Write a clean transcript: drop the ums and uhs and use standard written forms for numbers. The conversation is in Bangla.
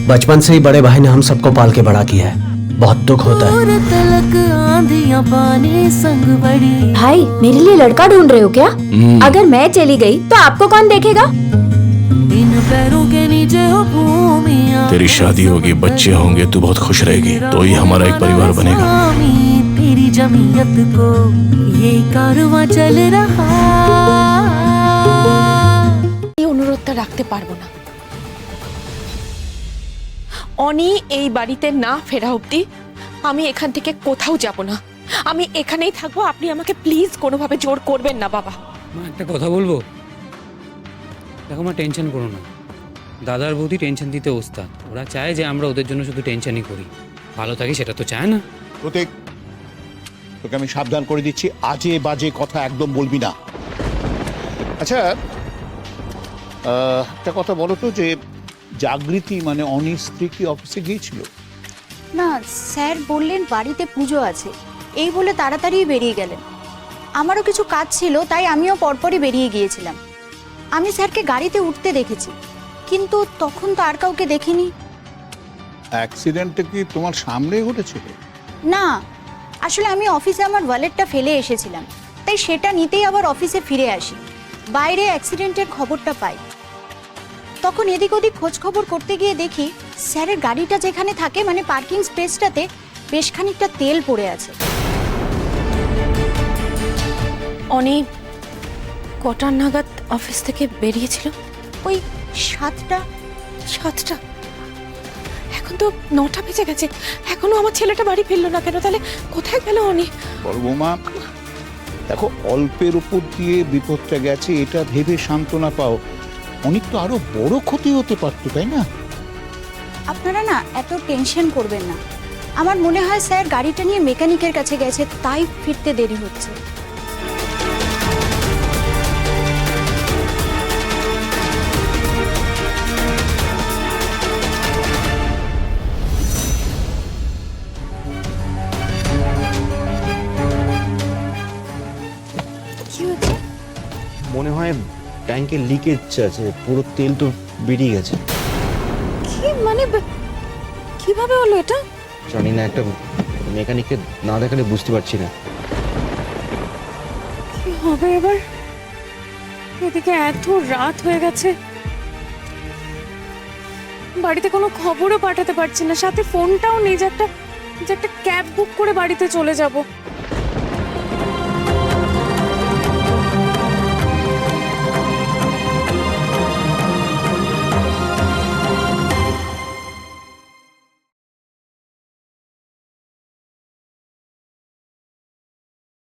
बचपन से ही बड़े भाई ने हम सबको पाल के बड़ा किया है। बहुत दुख होता है। भाई मेरे लिए लड़का ढूंढ रहे हो क्या? अगर मैं चली गई तो आपको कौन देखेगा? तेरी शादी होगी, बच्चे होंगे, तू बहुत खुश रहेगी, तो ही हमारा एक परिवार बनेगा। तेरी जमीयत को ये कारवां चल रहा। এই অনুরোধটা রাখতে পারবো না। অনি এই বাড়িতে না ফেরা অবধি আমি এখান থেকে কোথাও যাব না। আমি এখানেই থাকবো। আপনি আমাকে প্লিজ কোনোভাবে জোর করবেন না বাবা। মা একটা কথা বলবো? দেখো মা, টেনশন করো না। দাদার বৌদি টেনশন দিতে ওস্তাদ। ওরা চায় যে আমরা ওদের জন্য শুধু টেনশনই করি, ভালো থাকি সেটা তো চায় না। প্রতীক, তোকে আমি সাবধান করে দিচ্ছি, আজে বাজে কথা একদম বলবি না। আচ্ছা, একটা কথা বলো তো, যে জাগৃতি মানে অনির স্ত্রী কি অফিসে গিয়েছিল? না স্যার বললেন বাড়িতে পুজো আছে, এই বলে তাড়াতাড়ি বেরিয়ে গেলেন। আমারও কিছু কাজ ছিল, তাই আমিও পরপরই বেরিয়ে গিয়েছিলাম। আমি স্যারকে গাড়িতে উঠতে দেখেছি, কিন্তু তখন তো আর কাউকে দেখিনি। অ্যাক্সিডেন্টটা কি তোমার সামনে ঘটেছিল? না, আসলে আমি অফিসে আমার ওয়ালেটটা ফেলে এসেছিলাম, তাই সেটা নিতেই আবার অফিসে ফিরে আসি। বাইরে অ্যাক্সিডেন্টের খবরটা পাই, তখন এদিক ওদিক খোঁজ খবর করতে গিয়ে দেখি স্যারের গাড়িটা যেখানে থাকে মানে পার্কিং স্পেসটাতে বেশ খানিকটা তেল পড়ে আছে। অনি কটার নাগাদ অফিস থেকে বেরিয়েছিল? ওই 7টা। 7টা? এখন তো 9টা বেজে গেছে, এখনো আমার ছেলেটা বাড়ি ফিরলো না কেন? তাহলে কোথায় গেল অনি? বড় বৌমা, দেখো অল্পের উপর দিয়ে বিপদটা গেছে, এটা ভেবে সান্ত্বনা পাও। অনেক তো আরো বড় ক্ষতি হতে পারতো, তাই না? আপনারা না এত টেনশন করবেন না। আমার মনে হয় স্যার গাড়িটা নিয়ে মেকানিকের কাছে গেছে, তাই ফিরতে দেরি হচ্ছে। কি হচ্ছে? মনে হয় ট্যাঙ্কে লিকেজ আছে, পুরো তেল তো বেরিয়ে গেছে। কি মানে কিভাবে হলো এটা? জানি না, একটা মেকানিককে না দেখালে বুঝতে পারছি না। কি হবে এবার? এদিকে এত রাত হয়ে গেছে, বাড়িতে কোনো খবরও পাঠাতে পারছি না, সাথে ফোনটাও নেই যে একটা ক্যাব বুক করে বাড়িতে চলে যাব।